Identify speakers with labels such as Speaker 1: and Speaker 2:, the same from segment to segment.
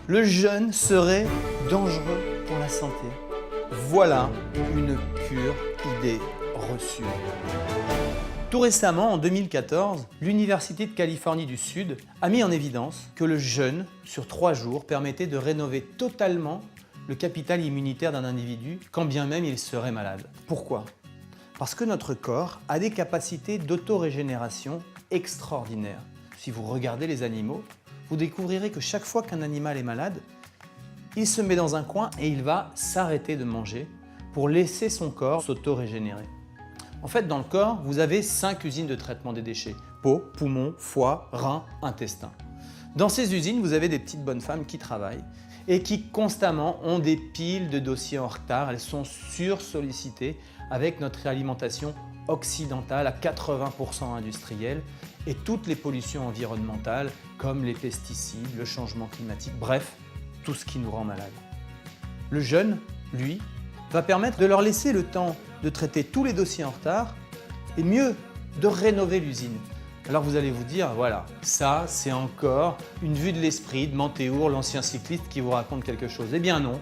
Speaker 1: Le jeûne serait dangereux pour la santé. Voilà une pure idée reçue. Tout récemment, en 2014, l'Université de Californie du Sud a mis en évidence que le jeûne sur 3 jours permettait de rénover totalement le capital immunitaire d'un individu, quand bien même il serait malade. Pourquoi? Parce que notre corps a des capacités d'autorégénération extraordinaires. Si vous regardez les animaux, vous découvrirez que chaque fois qu'un animal est malade, il se met dans un coin et il va s'arrêter de manger pour laisser son corps s'autorégénérer. En fait, dans le corps, vous avez 5 usines de traitement des déchets. Peau, poumons, foie, reins, intestin. Dans ces usines, vous avez des petites bonnes femmes qui travaillent et qui constamment ont des piles de dossiers en retard. Elles sont sursollicitées avec notre alimentation occidentale à 80% industrielle et toutes les pollutions environnementales comme les pesticides, le changement climatique, bref, tout ce qui nous rend malades. Le jeûne, lui, va permettre de leur laisser le temps de traiter tous les dossiers en retard et mieux, de rénover l'usine. Alors vous allez vous dire, voilà, ça c'est encore une vue de l'esprit de Mantéour, l'ancien cycliste qui vous raconte quelque chose. Eh bien non,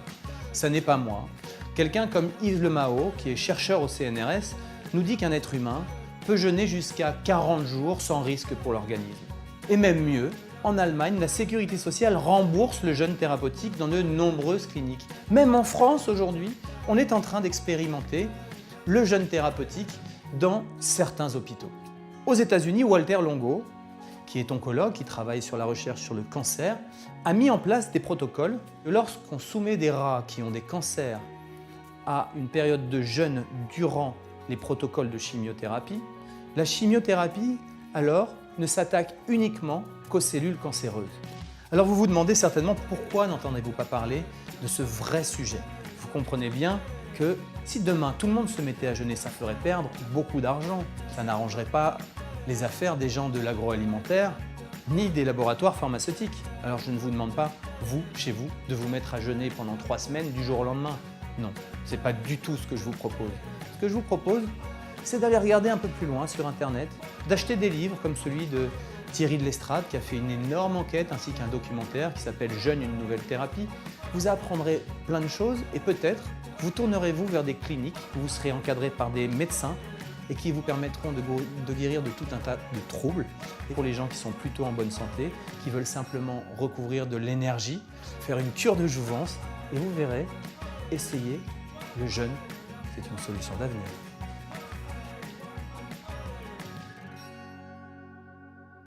Speaker 1: ça n'est pas moi. Quelqu'un comme Yves Lemao, qui est chercheur au CNRS, nous dit qu'un être humain peut jeûner jusqu'à 40 jours sans risque pour l'organisme. Et même mieux, en Allemagne, la sécurité sociale rembourse le jeûne thérapeutique dans de nombreuses cliniques. Même en France aujourd'hui, on est en train d'expérimenter le jeûne thérapeutique dans certains hôpitaux. Aux États-Unis, Walter Longo, qui est oncologue, qui travaille sur la recherche sur le cancer, a mis en place des protocoles. Lorsqu'on soumet des rats qui ont des cancers à une période de jeûne durant les protocoles de chimiothérapie, la chimiothérapie, alors, ne s'attaque uniquement qu'aux cellules cancéreuses. Alors vous vous demandez certainement pourquoi n'entendez-vous pas parler de ce vrai sujet. Vous comprenez bien que si demain tout le monde se mettait à jeûner, ça ferait perdre beaucoup d'argent. Ça n'arrangerait pas les affaires des gens de l'agroalimentaire ni des laboratoires pharmaceutiques. Alors je ne vous demande pas, vous, chez vous, de vous mettre à jeûner pendant 3 semaines du jour au lendemain. Non, ce n'est pas du tout ce que je vous propose. Ce que je vous propose, c'est d'aller regarder un peu plus loin sur Internet, d'acheter des livres comme celui de Thierry de L'Estrade qui a fait une énorme enquête ainsi qu'un documentaire qui s'appelle « Jeûne, une nouvelle thérapie ». Vous apprendrez plein de choses et peut-être vous tournerez-vous vers des cliniques où vous serez encadré par des médecins et qui vous permettront de guérir de tout un tas de troubles. Et pour les gens qui sont plutôt en bonne santé, qui veulent simplement recouvrir de l'énergie, faire une cure de jouvence, et vous verrez, essayez, le jeûne, c'est une solution d'avenir.